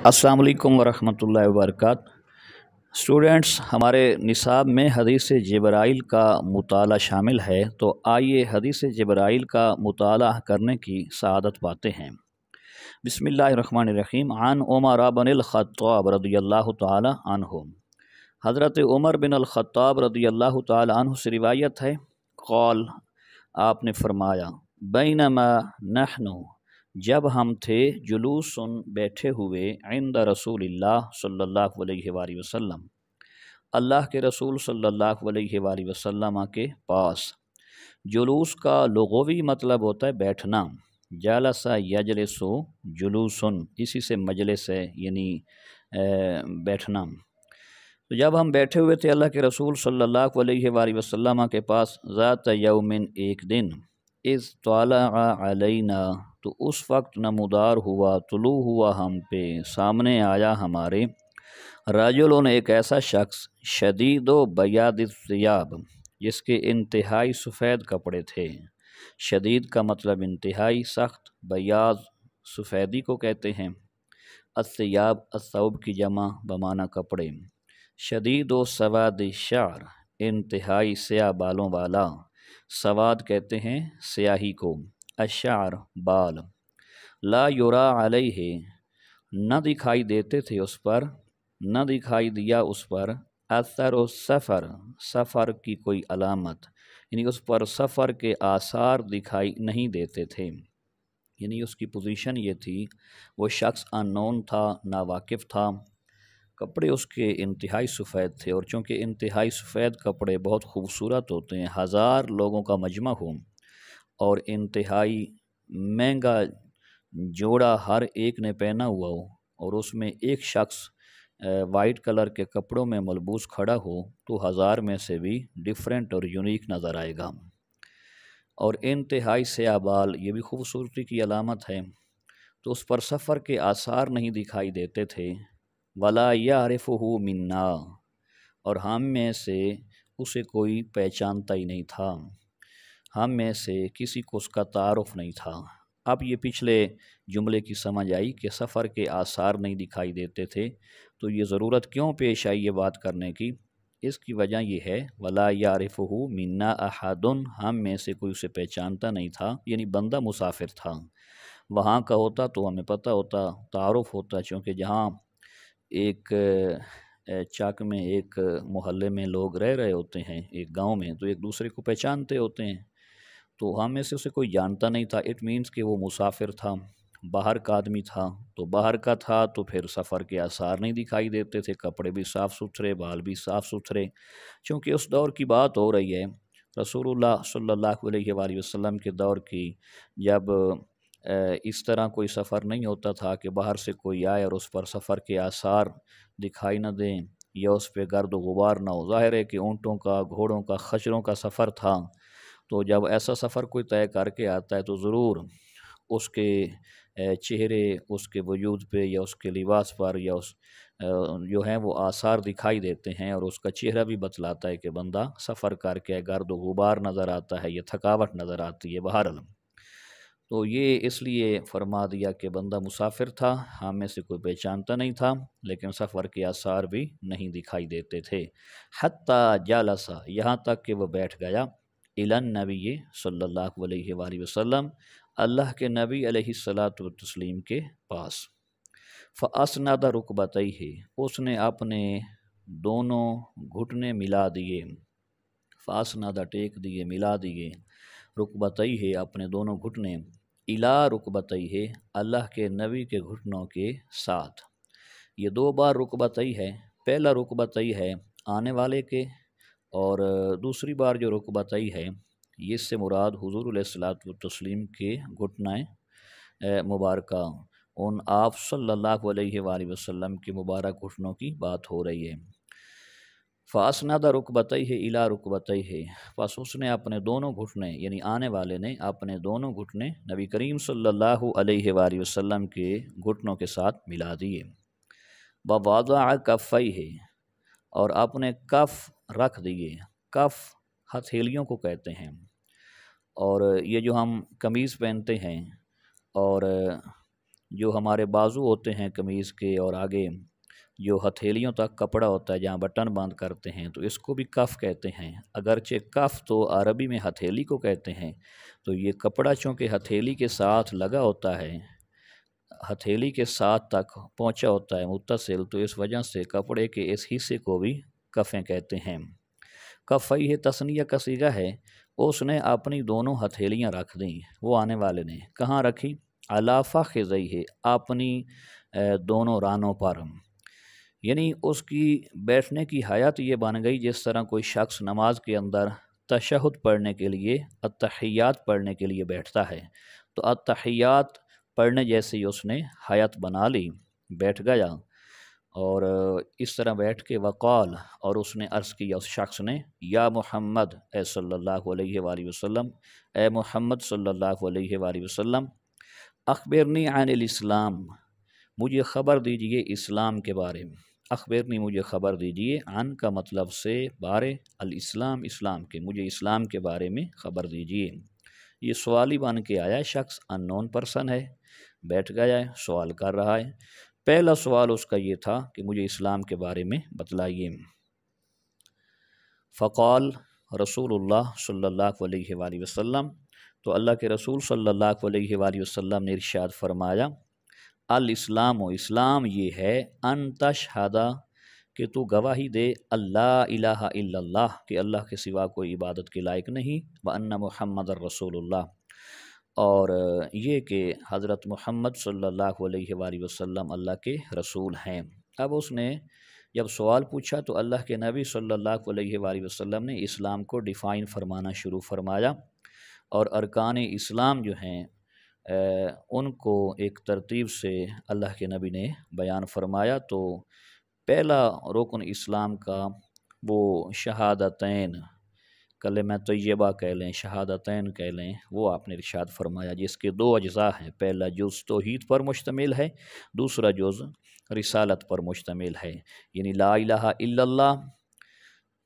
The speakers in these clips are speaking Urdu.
السلام علیکم ورحمۃ اللہ وبرکاتہ۔ اسٹوڈینٹس، ہمارے نصاب میں حدیث جبرائیل کا مطالعہ شامل ہے، تو آئیے حدیث جبرائیل کا مطالعہ کرنے کی سعادت پاتے ہیں۔ بسم اللہ الرحمن الرحیم۔ عن عمر بن الخطاب رضی اللہ تعالی عنہ، حضرت عمر بن الخطاب رضی اللہ تعالی عنہ سے روایت ہے، قال، آپ نے فرمایا، بینما نحن، جب ہم تھے، جلوسن بیٹھے ہوئے، عند رسول اللہ صلی اللہ علیہ وآلہ وسلم، اللہ کے رسول صلی اللہ علیہ وآلہ وسلم کے پاس۔ جلوس کا لغوی مطلب ہوتا ہے بیٹھنا، جلس یجلس جلوسن، اسی سے مجلس ہے، یعنی بیٹھنا۔ تو جب ہم بیٹھے ہوئے تھے اللہ کے رسول صلی اللہ علیہ وآلہ وسلم کے پاس، ذات یومن، ایک دن، اذ طلع علینا، تو اس وقت نمودار ہوا، طلوع ہوا ہم پہ، سامنے آیا ہمارے، رجل، ایک ایسا شخص، شدید و بیاض الثیاب، جس کے انتہائی سفید کپڑے تھے۔ شدید کا مطلب انتہائی سخت، بیاض سفیدی کو کہتے ہیں، الثیاب الثوب کی جمع بمعنی کپڑے، شدید و سواد الشعر، انتہائی سیاہ بالوں والا، سواد کہتے ہیں سیاہی کو، الشعر بال، لا یرا علیہ، نہ دکھائی دیتے تھے اس پر، نہ دکھائی دیا اس پر، اثر و سفر، سفر کی کوئی علامت، یعنی اس پر سفر کے آثار دکھائی نہیں دیتے تھے، یعنی اس کی پوزیشن یہ تھی، وہ شخص ان نون تھا، ناواقف تھا، کپڑے اس کے انتہائی سفید تھے، اور چونکہ انتہائی سفید کپڑے بہت خوبصورت ہوتے ہیں، ہزار لوگوں کا مجمع ہو اور انتہائی مہنگا جوڑا ہر ایک نے پہنا ہوا ہو، اور اس میں ایک شخص وائٹ کلر کے کپڑوں میں ملبوس کھڑا ہو، تو ہزار میں سے بھی ڈیفرنٹ اور یونیک نظر آئے گا۔ اور انتہائی سیاہ بال، یہ بھی خوبصورتی کی علامت ہے، تو اس پر سفر کے آثار نہیں دکھائی دیتے تھے، ولا یعرفہ منا، اور ہم میں سے اسے کوئی پہچانتا ہی نہیں تھا، ہم میں سے کسی کو اس کا تعارف نہیں تھا۔ اب یہ پچھلے جملے کی سمجھ آئی کہ سفر کے آثار نہیں دکھائی دیتے تھے، تو یہ ضرورت کیوں پیش آئی یہ بات کرنے کی؟ اس کی وجہ یہ ہے، ولا یعرفہ منا احد، ہم میں سے کوئی اسے پہچانتا نہیں تھا، یعنی بندہ مسافر تھا، وہاں کا ہوتا تو ہمیں پتہ ہوتا، تعارف ہوتا، چونکہ جہاں ایک چاک میں، ایک محلے میں لوگ رہ رہے ہوتے ہیں، ایک گاؤں میں، تو ایک دوسرے کو پہچانتے ہوتے ہیں، تو ہم میں سے اسے کوئی جانتا نہیں تھا، اٹ مینس کہ وہ مسافر تھا، باہر کا آدمی تھا، تو باہر کا تھا تو پھر سفر کے آثار نہیں دکھائی دیتے تھے، کپڑے بھی صاف ستھرے، بال بھی صاف ستھرے، چونکہ اس دور کی بات ہو رہی ہے، رسول اللہ صلی اللہ علیہ وآلہ وسلم کے دور کی، جب اس طرح کوئی سفر نہیں ہوتا تھا کہ باہر سے کوئی آئے اور اس پر سفر کے آثار دکھائی نہ دیں، یا اس پہ گرد و غبار نہ ہو۔ ظاہر ہے کہ اونٹوں کا، گھوڑوں کا، خچروں کا سفر تھا، تو جب ایسا سفر کوئی طے کر کے آتا ہے تو ضرور اس کے چہرے، اس کے وجود پہ، یا اس کے لباس پر، یا اس جو ہیں وہ آثار دکھائی دیتے ہیں، اور اس کا چہرہ بھی بتلاتا ہے کہ بندہ سفر کر کے گرد و غبار نظر آتا ہے، یا تھکاوٹ نظر آتی ہے بہرحال۔ تو یہ اس لیے فرما دیا کہ بندہ مسافر تھا، ہم میں سے کوئی پہچانتا نہیں تھا، لیکن سفر کے آثار بھی نہیں دکھائی دیتے تھے، حتیٰ جلس، یہاں تک کہ وہ بیٹھ گیا، الی النبی صلی اللہ علیہ وآلہ وسلم، اللہ کے نبی علیہ الصلاۃ والتسلیم کے پاس، فاسند رکبتیہ، اس نے اپنے دونوں گھٹنے ملا دیے، فاسند ٹیک دیے، ملا دیے، رکبتیہ اپنے دونوں گھٹنے، الی رکبتیہ اللہ کے نبی کے گھٹنوں کے ساتھ۔ یہ دو بار رکبتیہ ہے، پہلا رکبتیہ ہے آنے والے کے، اور دوسری بار جو رکبتیہ ہے، یہ اس سے مراد حضور علیہ الصلاۃ والتسلیم کے گھٹنے مبارکہ، ان آپ صلی اللہ علیہ وآلہ وسلم کے مبارک گھٹنوں کی بات ہو رہی ہے۔ فاسند رکبتیہ الی رکبتیہ، پس اس نے اپنے دونوں گھٹنے، یعنی آنے والے نے اپنے دونوں گھٹنے نبی کریم صلی اللہ علیہ وآلہ وسلم کے گھٹنوں کے ساتھ ملا دیے، ووضع کفیہ، اور اپنے کف رکھ دیے، کف ہتھیلیوں کو کہتے ہیں، اور یہ جو ہم قمیض پہنتے ہیں اور جو ہمارے بازو ہوتے ہیں قمیض کے اور آگے جو ہتھیلیوں تک کپڑا ہوتا ہے جہاں بٹن بند کرتے ہیں تو اس کو بھی کف کہتے ہیں۔ اگرچہ کف تو عربی میں ہتھیلی کو کہتے ہیں، تو یہ کپڑا چونکہ ہتھیلی کے ساتھ لگا ہوتا ہے، ہتھیلی کے ساتھ تک پہنچا ہوتا ہے متصل، تو اس وجہ سے کپڑے کے اس حصے کو بھی کفیں کہتے ہیں۔ کفئی ہے تثنیہ کا صیغہ ہے، اس نے اپنی دونوں ہتھیلیاں رکھ دیں، وہ آنے والے نے کہاں رکھی؟ علی فخذیہ، اپنی دونوں رانوں پر، یعنی اس کی بیٹھنے کی حالت یہ بن گئی جس طرح کوئی شخص نماز کے اندر تشہد پڑھنے کے لیے، التحیات پڑھنے کے لیے بیٹھتا ہے، تو التحیات پڑھنے جیسی اس نے حالت بنا لی، بیٹھ گیا، اور اس طرح بیٹھ کے وقال، اور اس نے عرض کیا اس شخص نے، یا محمد، اے صلی اللہ علیہ وآلہ وسلم، اے محمد صلی اللہ علیہ وآلہ وسلم، اخبرنی عن الاسلام، مجھے خبر دیجئے اسلام کے بارے میں۔ اخبرنی، مجھے خبر دیجئے، عن کا مطلب سے بارے، الاسلام، اسلام کے، مجھے اسلام کے بارے میں خبر دیجئے۔ یہ سوالی بن کے آیا، شخص ان نون پرسن ہے، بیٹھ گیا ہے، سوال کر رہا ہے۔ پہلا سوال اس کا یہ تھا کہ مجھے اسلام کے بارے میں بتلائیے۔ فقال رسول اللہ صلی اللہ علیہ وآلہ وسلم، تو اللہ کے رسول صلی اللہ علیہ وآلہ وسلم نے ارشاد فرمایا، الاسلام، و اسلام یہ ہے، ان تشہد، کہ تو گواہی دے، اللہ الہ الا اللہ، کہ اللہ کے سوا کوئی عبادت کے لائق نہیں، وان محمد الرسول اللہ، اور یہ کہ حضرت محمد صلی اللہ علیہ وآلہ وسلم اللہ کے رسول ہیں۔ اب اس نے جب سوال پوچھا تو اللہ کے نبی صلی اللہ علیہ وآلہ وسلم نے اسلام کو ڈیفائن فرمانا شروع فرمایا، اور ارکان اسلام جو ہیں ان کو ایک ترتیب سے اللہ کے نبی نے بیان فرمایا۔ تو پہلا رکن اسلام کا وہ شہادتین، کلمہ طیبہ کہہ لیں، شہادتین کہہ لیں، وہ آپ نے ارشاد فرمایا، جس کے دو اجزاء ہیں، پہلا جز توحید پر مشتمل ہے، دوسرا جز رسالت پر مشتمل ہے، یعنی لا الہ الا اللہ،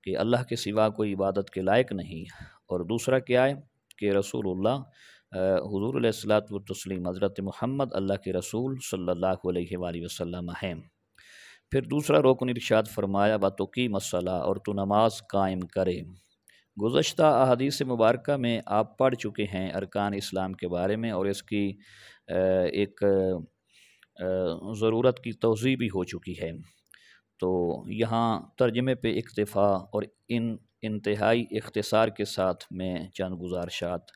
کہ اللہ کے سوا کوئی عبادت کے لائق نہیں، اور دوسرا کیا ہے کہ رسول اللہ حضور علیہ الصلوۃ والتسلیم حضرت محمد اللہ کے رسول صلی اللہ علیہ وآلہ وسلم ہیں۔ پھر دوسرا رکن ارشاد فرمایا، وَتُقِیمَ الصَّلَاۃَ، اور تو نماز قائم کرے۔ گزشتہ احادیث مبارکہ میں آپ پڑھ چکے ہیں ارکان اسلام کے بارے میں، اور اس کی ایک ضرورت کی توضیح بھی ہو چکی ہے، تو یہاں ترجمے پہ اکتفا اور انتہائی اختصار کے ساتھ میں چند گزارشات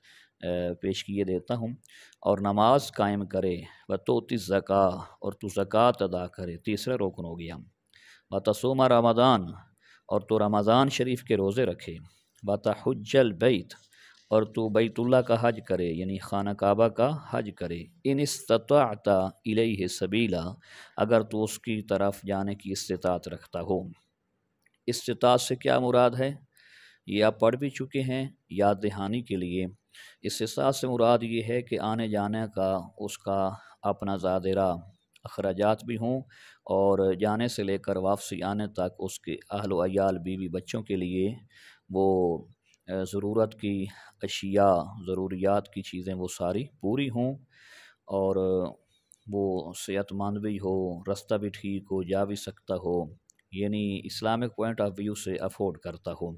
پیش کیے دیتا ہوں۔ اور نماز قائم کرے، وَتُؤْتِ الزَّکَاۃَ، اور تو زکوٰۃ ادا کرے، تیسرا رکن ہو گیا۔ وَتَصُومَ رمضان، اور تو رمضان شریف کے روزے رکھے۔ وَتَحُجَّ الْبَیْتَ، اور تو بیت اللہ کا حج کرے، یعنی خانہ کعبہ کا حج کرے۔ ان استطعت الیہ سبیلا، اگر تو اس کی طرف جانے کی استطاعت رکھتا ہو۔ استطاعت سے کیا مراد ہے یہ آپ پڑھ بھی چکے ہیں، یاد دہانی کے لیے۔ استطاعت سے مراد یہ ہے کہ آنے جانے کا اس کا اپنا زادرہ اخراجات بھی ہوں، اور جانے سے لے کر واپسی آنے تک اس کے اہل و عیال، بیوی بچوں کے لیے وہ ضرورت کی اشیاء، ضروریات کی چیزیں وہ ساری پوری ہوں، اور وہ صحت مند بھی ہو، رستہ بھی ٹھیک ہو، جا بھی سکتا ہو، یعنی اسلامک پوائنٹ آف ویو سے افورڈ کرتا ہو۔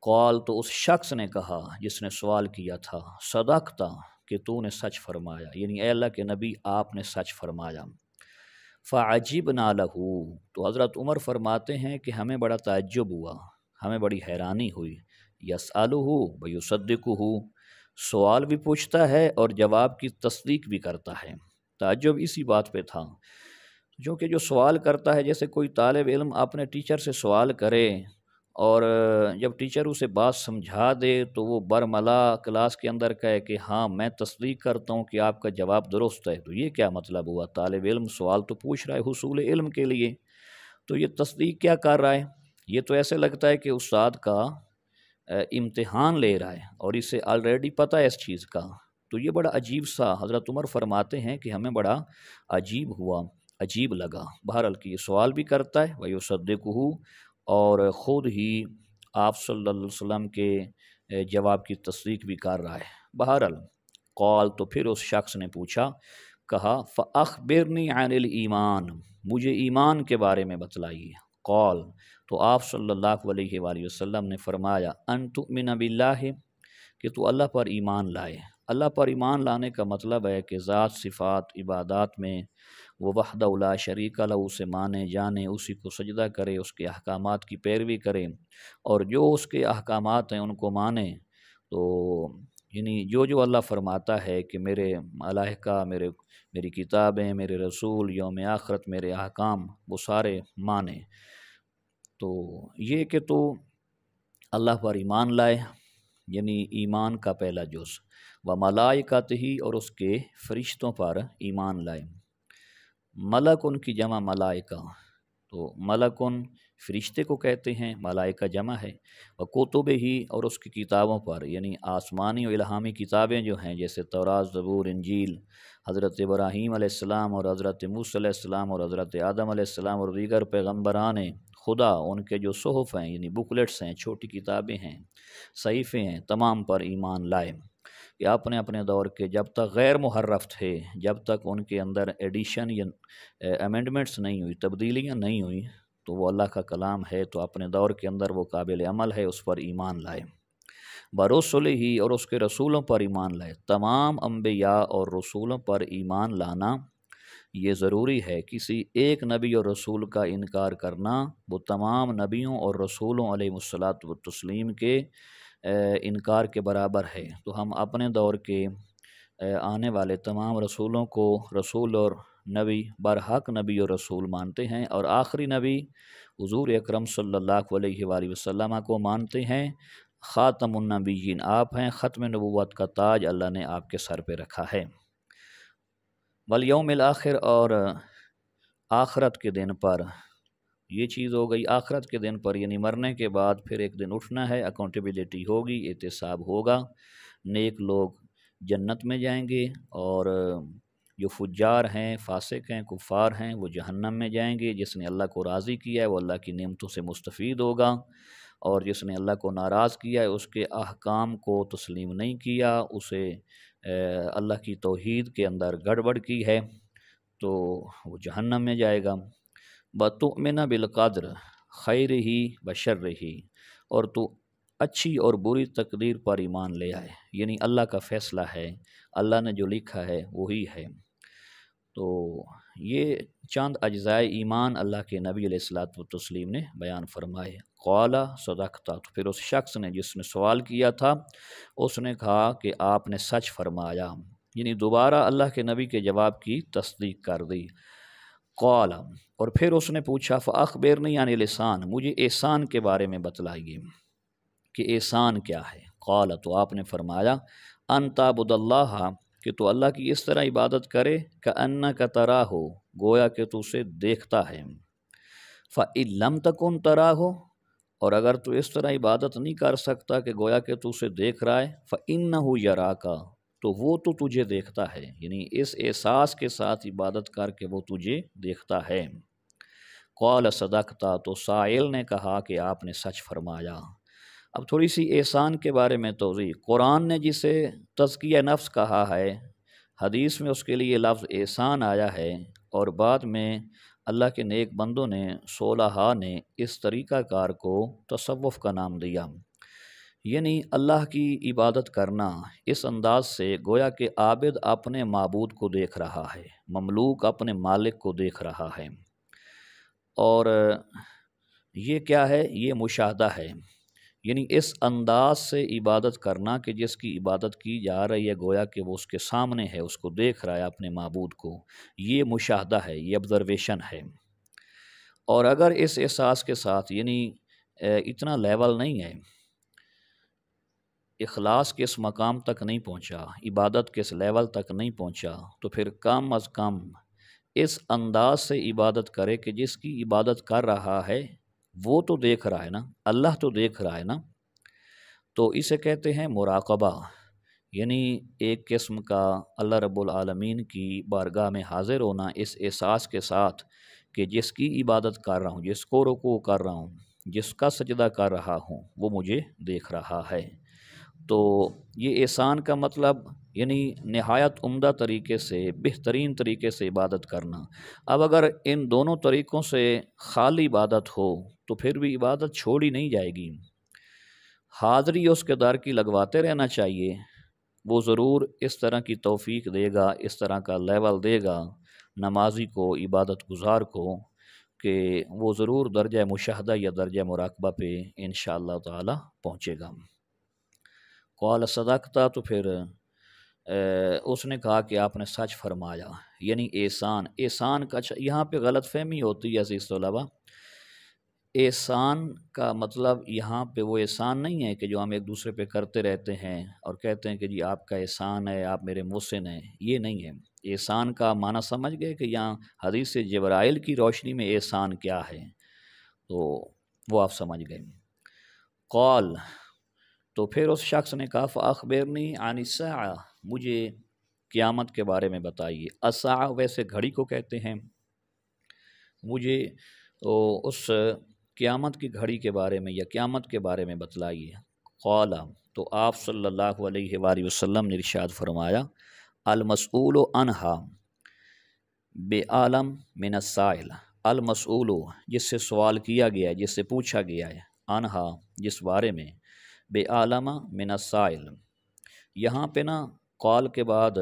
قال، تو اس شخص نے کہا جس نے سوال کیا تھا، صدقتا، کہ تو نے سچ فرمایا، یعنی اے اللہ کے نبی آپ نے سچ فرمایا۔ فعجبنا لہ، تو حضرت عمر فرماتے ہیں کہ ہمیں بڑا تعجب ہوا، ہمیں بڑی حیرانی ہوئی۔ یسألہ ویصدقہ، سوال بھی پوچھتا ہے اور جواب کی تصدیق بھی کرتا ہے۔ تعجب اسی بات پہ تھا، جو کہ جو سوال کرتا ہے، جیسے کوئی طالب علم اپنے ٹیچر سے سوال کرے، اور جب ٹیچر اسے بات سمجھا دے تو وہ برملا کلاس کے اندر کہے کہ ہاں میں تصدیق کرتا ہوں کہ آپ کا جواب درست ہے، تو یہ کیا مطلب ہوا؟ طالب علم سوال تو پوچھ رہا ہے حصول علم کے لیے، تو یہ تصدیق کیا کر رہا ہے؟ یہ تو ایسے لگتا ہے کہ استاد کا امتحان لے رہا ہے اور اسے آلریڈی پتہ ہے اس چیز کا۔ تو یہ بڑا عجیب سا، حضرت عمر فرماتے ہیں کہ ہمیں بڑا عجیب ہوا، عجیب لگا۔ بہرحال کہ یہ سوال بھی کرتا ہے، وَيُصَدِّقُهُ، اور خود ہی آپ صلی اللہ علیہ وسلم کے جواب کی تصدیق بھی کر رہا ہے۔ بہرحال قال، تو پھر اس شخص نے پوچھا، کہا فَأَخْبِرْنِي عَنِ الْإِيمَانِ، مجھے ایمان کے بارے میں بتلائیے۔ قال، تو آپ صلی اللہ علیہ وآلہ وسلم نے فرمایا ان تؤمن باللہ، کہ تو اللہ پر ایمان لائے۔ اللہ پر ایمان لانے کا مطلب ہے کہ ذات، صفات، عبادات میں وہ وحدہ لا شریک لہ، اسے مانے جانے، اسی کو سجدہ کرے، اس کے احکامات کی پیروی کرے، اور جو اس کے احکامات ہیں ان کو مانے۔ تو یعنی جو اللہ فرماتا ہے کہ میرے ملائکہ، میری کتابیں، میرے رسول، یوم آخرت، میرے احکام، وہ سارے مانے۔ تو یہ کہ تو اللہ پر ایمان لائے، یعنی ایمان کا پہلا جز، و ملائکتہ، اور اس کے فرشتوں پر ایمان لائے۔ ملک ان کی جمع ملائکہ، تو ملکن فرشتے کو کہتے ہیں، ملائکہ جمع ہے۔ و کتبہ، اور اس کی کتابوں پر، یعنی آسمانی و الہامی کتابیں جو ہیں، جیسے تورات، زبور، انجیل، حضرت ابراہیم علیہ السلام اور حضرت موسیٰ علیہ السلام اور حضرت آدم علیہ السلام اور دیگر پیغمبران خدا، ان کے جو صحف ہیں، یعنی بکلیٹس ہیں، چھوٹی کتابیں ہیں، صحیفے ہیں، تمام پر ایمان لائے۔ کہ اپنے اپنے دور کے جب تک غیر محرف تھے، جب تک ان کے اندر ایڈیشن یا امینڈمنٹس نہیں ہوئی، تبدیلیاں نہیں ہوئی، تو وہ اللہ کا کلام ہے، تو اپنے دور کے اندر وہ قابل عمل ہے، اس پر ایمان لائے۔ برسولہ ہی، اور اس کے رسولوں پر ایمان لائے۔ تمام انبیاء اور رسولوں پر ایمان لانا یہ ضروری ہے۔ کسی ایک نبی اور رسول کا انکار کرنا وہ تمام نبیوں اور رسولوں علیہ الصلاۃ والتسلیم کے انکار کے برابر ہے۔ تو ہم اپنے دور کے آنے والے تمام رسولوں کو رسول اور نبی، برحق نبی اور رسول مانتے ہیں، اور آخری نبی حضور اکرم صلی اللہ علیہ وآلہ وسلم کو مانتے ہیں۔ خاتم النبیین آپ ہیں، ختم نبوت کا تاج اللہ نے آپ کے سر پہ رکھا ہے۔ والیوم الآخر، اور آخرت کے دن پر، یہ چیز ہو گئی آخرت کے دن پر، یعنی مرنے کے بعد پھر ایک دن اٹھنا ہے، اکاؤنٹیبلٹی ہوگی، احتساب ہوگا۔ نیک لوگ جنت میں جائیں گے، اور جو فجار ہیں، فاسق ہیں، کفار ہیں، وہ جہنم میں جائیں گے۔ جس نے اللہ کو راضی کیا ہے وہ اللہ کی نعمتوں سے مستفید ہوگا، اور جس نے اللہ کو ناراض کیا ہے، اس کے احکام کو تسلیم نہیں کیا، اسے اللہ کی توحید کے اندر گڑبڑ کی ہے، تو وہ جہنم میں جائے گا۔ وَتُؤْمِنَ بِالْقَدْرِ خَيْرِهِ وَشَرِّهِ، اور تو اچھی اور بری تقدیر پر ایمان لے آئے، یعنی اللہ کا فیصلہ ہے، اللہ نے جو لکھا ہے وہی ہے۔ تو یہ چند اجزائے ایمان اللہ کے نبی علیہ الصلاۃ والتسلیم نے بیان فرمائے۔ قال صدقت، تو پھر اس شخص نے جس نے سوال کیا تھا، اس نے کہا کہ آپ نے سچ فرمایا، یعنی دوبارہ اللہ کے نبی کے جواب کی تصدیق کر دی۔ قال، اور پھر اس نے پوچھا فاخبرنی عن الإحسان، مجھے احسان کے بارے میں بتلائیے کہ احسان کیا ہے۔ قال، تو آپ نے فرمایا ان تعبد اللہ، کہ تو اللہ کی اس طرح عبادت کرے کأنک تراہ، گویا کہ تو اسے دیکھتا ہے۔ فإن لم تکن تراہ، اور اگر تو اس طرح عبادت نہیں کر سکتا کہ گویا کہ تو اسے دیکھ رہا ہے، فإنہ یراک، تو وہ تو تجھے دیکھتا ہے، یعنی اس احساس کے ساتھ عبادت کر کے وہ تجھے دیکھتا ہے۔ قال صدقت، تو سائل نے کہا کہ آپ نے سچ فرمایا۔ اب تھوڑی سی احسان کے بارے میں توضیح۔ قرآن نے جسے تزکیہ نفس کہا ہے، حدیث میں اس کے لیے لفظ احسان آیا ہے، اور بعد میں اللہ کے نیک بندوں نے، صلحاء نے اس طریقہ کار کو تصوف کا نام دیا، یعنی اللہ کی عبادت کرنا اس انداز سے گویا کہ عابد اپنے معبود کو دیکھ رہا ہے، مملوک اپنے مالک کو دیکھ رہا ہے۔ اور یہ کیا ہے؟ یہ مشاہدہ ہے، یعنی اس انداز سے عبادت کرنا کہ جس کی عبادت کی جا رہی ہے گویا کہ وہ اس کے سامنے ہے، اس کو دیکھ رہا ہے اپنے معبود کو، یہ مشاہدہ ہے، یہ آبزرویشن ہے۔ اور اگر اس احساس کے ساتھ، یعنی اتنا لیول نہیں ہے، اخلاص کے اس مقام تک نہیں پہنچا، عبادت کے اس لیول تک نہیں پہنچا، تو پھر کم از کم اس انداز سے عبادت کرے کہ جس کی عبادت کر رہا ہے وہ تو دیکھ رہا ہے نا، اللہ تو دیکھ رہا ہے نا۔ تو اسے کہتے ہیں مراقبہ، یعنی ایک قسم کا اللہ رب العالمین کی بارگاہ میں حاضر ہونا اس احساس کے ساتھ کہ جس کی عبادت کر رہا ہوں، جس کو رکوع کر رہا ہوں، جس کا سجدہ کر رہا ہوں، وہ مجھے دیکھ رہا ہے۔ تو یہ احسان کا مطلب یعنی نہایت عمدہ طریقے سے، بہترین طریقے سے عبادت کرنا۔ اب اگر ان دونوں طریقوں سے خالی عبادت ہو تو پھر بھی عبادت چھوڑی نہیں جائے گی، حاضری اس کے در کی لگواتے رہنا چاہیے۔ وہ ضرور اس طرح کی توفیق دے گا، اس طرح کا لیول دے گا نمازی کو، عبادت گزار کو، کہ وہ ضرور درجہ مشاہدہ یا درجہ مراقبہ پہ انشاءاللہ تعالی پہنچے گا۔ قال صدقتا، تو پھر اس نے کہا کہ آپ نے سچ فرمایا، یعنی احسان کا یہاں پہ غلط فہمی ہوتی ہے عزیز طلبہ۔ احسان کا مطلب یہاں پہ وہ احسان نہیں ہے کہ جو ہم ایک دوسرے پہ کرتے رہتے ہیں اور کہتے ہیں کہ جی آپ کا احسان ہے، آپ میرے محسن ہیں، یہ نہیں ہے۔ احسان کا معنی سمجھ گئے کہ یہاں حدیث جبرائیل کی روشنی میں احسان کیا ہے، تو وہ آپ سمجھ گئے۔ قال، تو پھر اس شخص نے کہا فاخبرنی عن الساعہ، مجھے قیامت کے بارے میں بتائیے۔ الساعہ ویسے گھڑی کو کہتے ہیں، مجھے اس قیامت کی گھڑی کے بارے میں یا قیامت کے بارے میں بتلائیے۔ قال، تو آپ صلی اللہ علیہ وآلہ وسلم نے ارشاد فرمایا المسئول عنہا بعالم من السائل، المسئول جس سے سوال کیا گیا ہے، جس سے پوچھا گیا ہے، عنہا جس بارے میں، بعالم من السائل، یہاں پہ نا قال کے بعد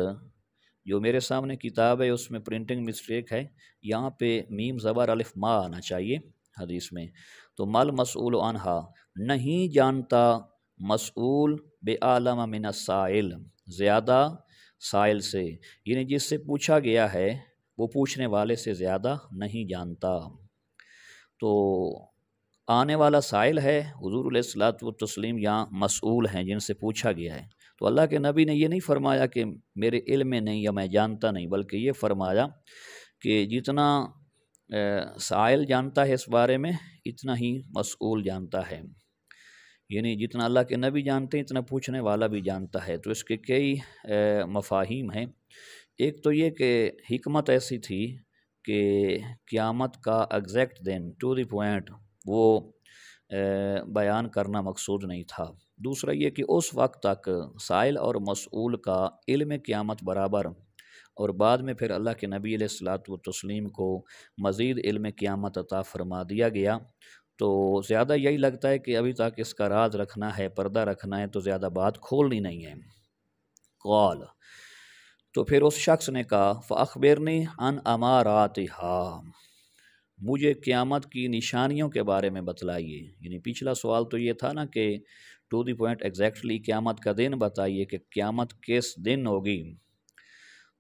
جو میرے سامنے کتاب ہے اس میں پرنٹنگ مسٹیک ہے، یہاں پہ میم زبر الف ما آنا چاہیے حدیث میں۔ تو مل مسئول عنہا، نہیں جانتا مسئول بعالم من السائل، زیادہ سائل سے، یعنی جس سے پوچھا گیا ہے وہ پوچھنے والے سے زیادہ نہیں جانتا۔ تو آنے والا سائل ہے حضور علیہ الصلوۃ والتسلیم، یہاں مسئول ہیں جن سے پوچھا گیا ہے۔ تو اللہ کے نبی نے یہ نہیں فرمایا کہ میرے علم میں نہیں یا میں جانتا نہیں، بلکہ یہ فرمایا کہ جتنا سائل جانتا ہے اس بارے میں اتنا ہی مسئول جانتا ہے، یعنی جتنا اللہ کے نبی جانتے ہیں اتنا پوچھنے والا بھی جانتا ہے۔ تو اس کے کئی مفاہیم ہیں۔ ایک تو یہ کہ حکمت ایسی تھی کہ قیامت کا ایگزیکٹ دن ٹو دی پوائنٹ وہ بیان کرنا مقصود نہیں تھا۔ دوسرا یہ کہ اس وقت تک سائل اور مسئول کا علم قیامت برابر، اور بعد میں پھر اللہ کے نبی علیہ الصلوۃ والتسلیم کو مزید علم قیامت عطا فرما دیا گیا۔ تو زیادہ یہی لگتا ہے کہ ابھی تک اس کا راز رکھنا ہے، پردہ رکھنا ہے، تو زیادہ بات کھولنی نہیں ہے۔ قال، تو پھر اس شخص نے کہا فاخبرنی عن اماراتہا، مجھے قیامت کی نشانیوں کے بارے میں بتلائیے۔ یعنی پچھلا سوال تو یہ تھا نا کہ ٹو دی پوائنٹ ایگزیکٹلی قیامت کا دن بتائیے کہ قیامت کس دن ہوگی۔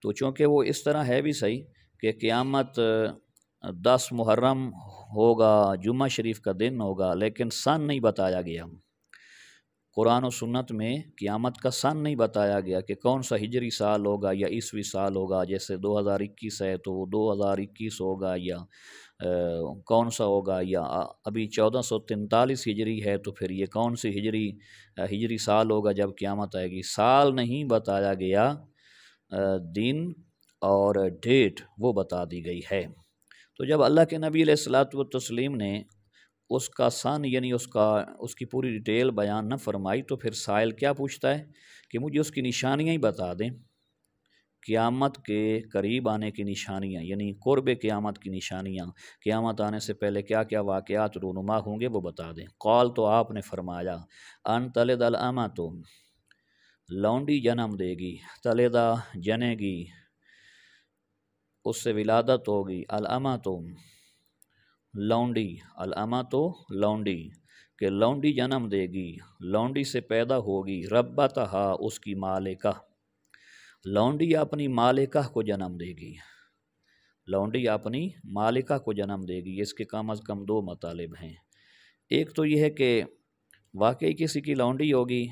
تو چونکہ وہ اس طرح ہے بھی صحیح کہ قیامت 10 محرم ہوگا، جمعہ شریف کا دن ہوگا، لیکن سن نہیں بتایا گیا۔ قرآن و سنت میں قیامت کا سن نہیں بتایا گیا کہ کون سا ہجری سال ہوگا یا عیسوی سال ہوگا، جیسے 2021 ہے تو وہ 2021 ہوگا، یا کون سا ہوگا، یا ابھی 1443 ہجری ہے تو پھر یہ کون سی ہجری سال ہوگا جب قیامت آئے گی۔ سال نہیں بتایا گیا، دن اور ڈیٹ وہ بتا دی گئی ہے۔ تو جب اللہ کے نبی علیہ الصلوۃ والتسلیم نے اس کا سن یعنی اس کی پوری ڈیٹیل بیان نہ فرمائی، تو پھر سائل کیا پوچھتا ہے کہ مجھے اس کی نشانیاں ہی بتا دیں، قیامت کے قریب آنے کی نشانیاں، یعنی قرب قیامت کی نشانیاں، قیامت آنے سے پہلے کیا کیا واقعات رونما ہوں گے وہ بتا دیں۔ قال، تو آپ نے فرمایا ان تلد الامۃ، لونڈی جنم دے گی، تلدہ جنے گی، اس سے ولادت ہوگی، الامۃ لونڈی، الامۃ لونڈی، کہ لونڈی جنم دے گی، لونڈی سے پیدا ہوگی، ربتہا اس کی مالکہ، لونڈی اپنی مالکہ کو جنم دے گی، لونڈی اپنی مالکہ کو جنم دے گی۔ اس کے کم از کم 2 مطالب ہیں۔ ایک تو یہ ہے کہ واقعی کسی کی لونڈی ہوگی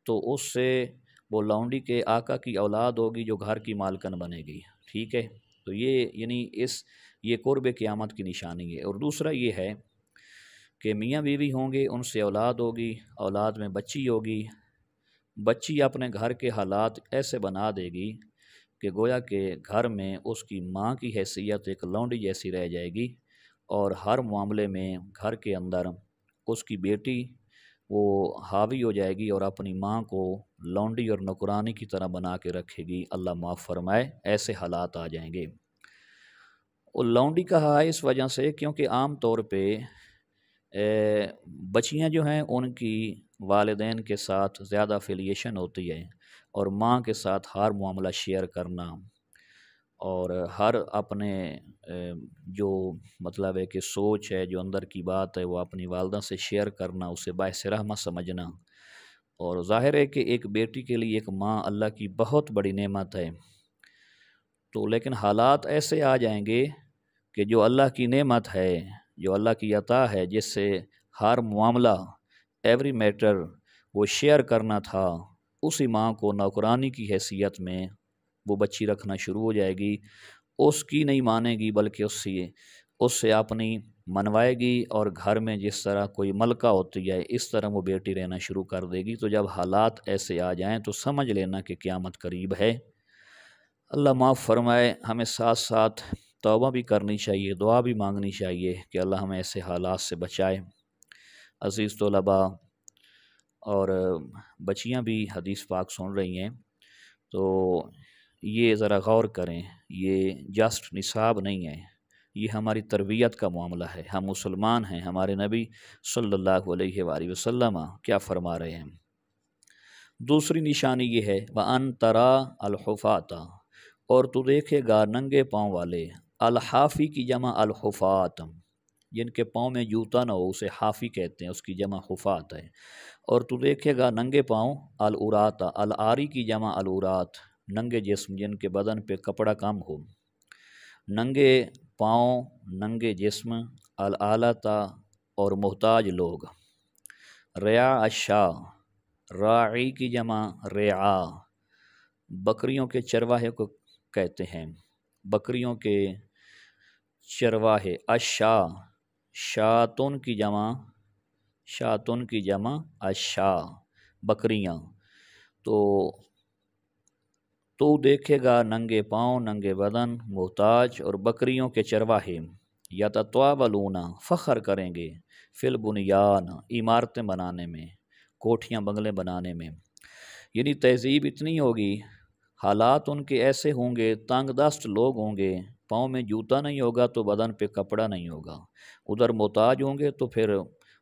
تو اس سے وہ لونڈی کے آقا کی اولاد ہوگی جو گھر کی مالکن بنے گی، ٹھیک ہے۔ تو یہ یعنی یہ قرب قیامت کی نشانی ہے۔ اور دوسرا یہ ہے کہ میاں بیوی ہوں گے، ان سے اولاد ہوگی، اولاد میں بچی ہوگی، بچی اپنے گھر کے حالات ایسے بنا دے گی کہ گویا کہ گھر میں اس کی ماں کی حیثیت ایک لونڈی جیسی رہ جائے گی، اور ہر معاملے میں گھر کے اندر اس کی بیٹی وہ حاوی ہو جائے گی اور اپنی ماں کو لونڈی اور نوکرانی کی طرح بنا کے رکھے گی۔ اللہ معاف فرمائے، ایسے حالات آ جائیں گے۔ اور لونڈی کہا ہے اس وجہ سے کیونکہ عام طور پہ بچیاں جو ہیں ان کی والدین کے ساتھ زیادہ افیلیشن ہوتی ہے، اور ماں کے ساتھ ہر معاملہ شیئر کرنا، اور ہر اپنے جو مطلب ہے کہ سوچ ہے، جو اندر کی بات ہے، وہ اپنی والدہ سے شیئر کرنا، اسے باعث رحمہ سمجھنا۔ اور ظاہر ہے کہ ایک بیٹی کے لیے ایک ماں اللہ کی بہت بڑی نعمت ہے، تو لیکن حالات ایسے آ جائیں گے کہ جو اللہ کی نعمت ہے، جو اللہ کی عطا ہے، جس سے ہر معاملہ ایوری میٹر وہ شیئر کرنا تھا، اسی ماں کو نوکرانی کی حیثیت میں وہ بچی رکھنا شروع ہو جائے گی۔ اس کی نہیں مانے گی بلکہ اس سے اپنی منوائے گی، اور گھر میں جس طرح کوئی ملکہ ہوتی ہے اس طرح وہ بیٹی رہنا شروع کر دے گی۔ تو جب حالات ایسے آ جائیں تو سمجھ لینا کہ قیامت قریب ہے۔ اللہ معاف فرمائے، ہمیں ساتھ ساتھ توبہ بھی کرنی چاہیے، دعا بھی مانگنی چاہیے کہ اللہ ہمیں ایسے حالات سے بچائے۔ عزیز طلباء اور بچیاں بھی حدیث پاک سن رہی ہیں، تو یہ ذرا غور کریں، یہ جسٹ نصاب نہیں ہے، یہ ہماری تربیت کا معاملہ ہے۔ ہم مسلمان ہیں، ہمارے نبی صلی اللہ علیہ وآلہ وسلم کیا فرما رہے ہیں۔ دوسری نشانی یہ ہے وَأَن تَرَى الْحُفَاةَ، اور تو دیکھے گا ننگے پاؤں والے۔ الحافی کی جمع الحفات، جن کے پاؤں میں جوتا نہ ہو اسے حافی کہتے ہیں، اس کی جمع حفات ہے۔ اور تو دیکھے گا ننگے پاؤں العراۃ، العاری کی جمع العراۃ، ننگے جسم جن کے بدن پہ کپڑا کم ہو۔ ننگے پاؤں، ننگے جسم، الآلۃ اور محتاج لوگ۔ رعاء الشاہ، راعی کی جمع رعاء، بکریوں کے چرواہے کو کہتے ہیں، بکریوں کے چرواہے۔ الشاہ، شاتن کی جمع الشاہ، بکریاں۔ تو دیکھے گا ننگے پاؤں، ننگے بدن، محتاج اور بکریوں کے چرواہے۔ یتطاولون، فخر کریں گے، فی البنیان، عمارتیں بنانے میں، کوٹھیاں بنگلے بنانے میں۔ یعنی تہذیب اتنی ہوگی، حالات ان کے ایسے ہوں گے، تنگ دست لوگ ہوں گے، پاؤں میں جوتا نہیں ہوگا تو بدن پہ کپڑا نہیں ہوگا، ادھر محتاج ہوں گے تو پھر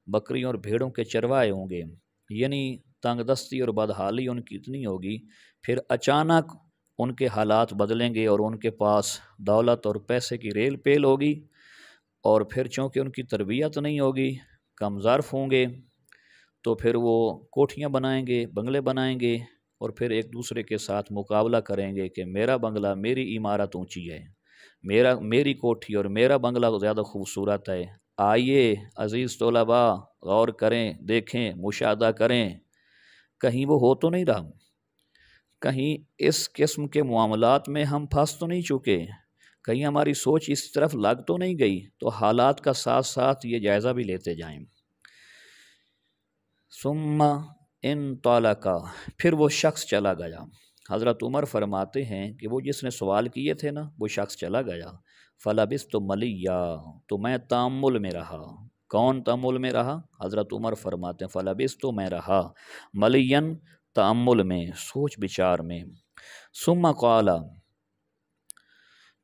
بکریوں اور بھیڑوں کے چرواہے ہوں گے۔ یعنی تنگ دستی اور بدحالی ان کی اتنی ہوگی، پھر اچانک ان کے حالات بدلیں گے اور ان کے پاس دولت اور پیسے کی ریل پیل ہوگی، اور پھر چونکہ ان کی تربیت نہیں ہوگی، کم ظرف ہوں گے، تو پھر وہ کوٹھیاں بنائیں گے، بنگلے بنائیں گے، اور پھر ایک دوسرے کے ساتھ مقابلہ کریں گے کہ میرا بنگلہ، میری عمارت اونچی ہے، میری کوٹھی اور میرا بنگلہ زیادہ خوبصورت ہے۔ آئیے عزیز طلباء غور کریں، دیکھیں، مشاہدہ کریں، کہیں وہ ہو تو نہیں رہا، کہیں اس قسم کے معاملات میں ہم پھنس تو نہیں چکے، کہیں ہماری سوچ اس طرف لگ تو نہیں گئی۔ تو حالات کا ساتھ ساتھ یہ جائزہ بھی لیتے جائیں۔ ثم انطلق، پھر وہ شخص چلا گیا۔ حضرت عمر فرماتے ہیں کہ وہ جس نے سوال کیے تھے نا، وہ شخص چلا گیا۔ فلبثت ملیا، تو میں تأمل میں رہا۔ کون تأمل میں رہا؟ حضرت عمر فرماتے ہیں فلبثت، میں رہا، ملین، تأمل میں، سوچ بچار میں۔ ثم قال،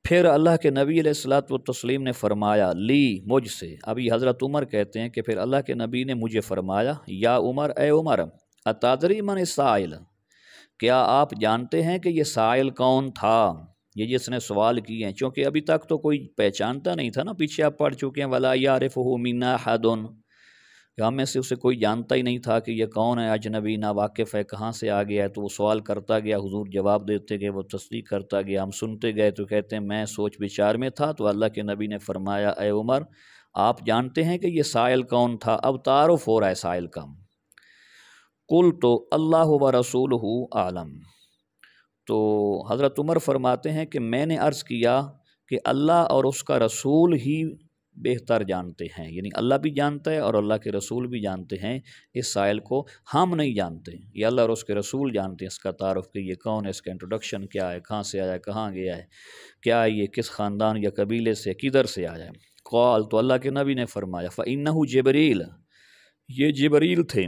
پھر اللہ کے نبی علیہ الصلوۃ والتسلیم نے فرمایا، لی، مجھ سے۔ ابھی حضرت عمر کہتے ہیں کہ پھر اللہ کے نبی نے مجھے فرمایا، یا عمر، اے عمر، اتدری من السائل، کیا آپ جانتے ہیں کہ یہ سائل کون تھا، یہ جس نے سوال کیے ہیں؟ چونکہ ابھی تک تو کوئی پہچانتا نہیں تھا نا، پیچھے آپ پڑھ چکے ہیں وَلَا يَعْرِفُهُ مِنَّا أَحَدٌ، کہ ہم میں سے اسے کوئی جانتا ہی نہیں تھا کہ یہ کون ہے، اجنبی، نا واقف ہے، کہاں سے آ گیا ہے۔ تو وہ سوال کرتا گیا، حضور جواب دیتے گئے، وہ تصدیق کرتا گیا، ہم سنتے گئے۔ تو کہتے ہیں میں سوچ بچار میں تھا، تو اللہ کے نبی نے فرمایا، اے عمر، آپ جانتے ہیں کہ یہ سائل کون تھا؟ اب تعارف ہو رہا ہے سائل کا۔ قلت اللہ ورسولہ عالم، تو حضرت عمر فرماتے ہیں کہ میں نے عرض کیا کہ اللہ اور اس کا رسول ہی بہتر جانتے ہیں، یعنی اللہ بھی جانتا ہے اور اللہ کے رسول بھی جانتے ہیں اس سائل کو، ہم نہیں جانتے، یہ اللہ اور اس کے رسول جانتے ہیں اس کا تعارف، کہ یہ کون ہے، اس کا انٹروڈکشن کیا ہے، کہاں سے آیا ہے، کہاں گیا ہے، کیا یہ کس خاندان یا قبیلے سے، کدھر سے آیا ہے۔ قال، تو اللہ کے نبی نے فرمایا، فإنہ جبریل، یہ جبریل تھے،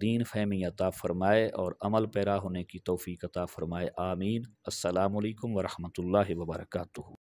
دین فہمی عطا فرمائے اور عمل پیرا ہونے کی توفیق عطا فرمائے، آمین۔ السلام علیکم ورحمۃ اللہ وبرکاتہ۔